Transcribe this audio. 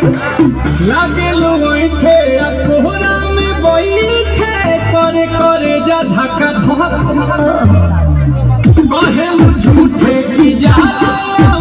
लागेलू बैठे कोहरा में बैठे करे करे जा धक्का धक कहेलू झूठे की जाला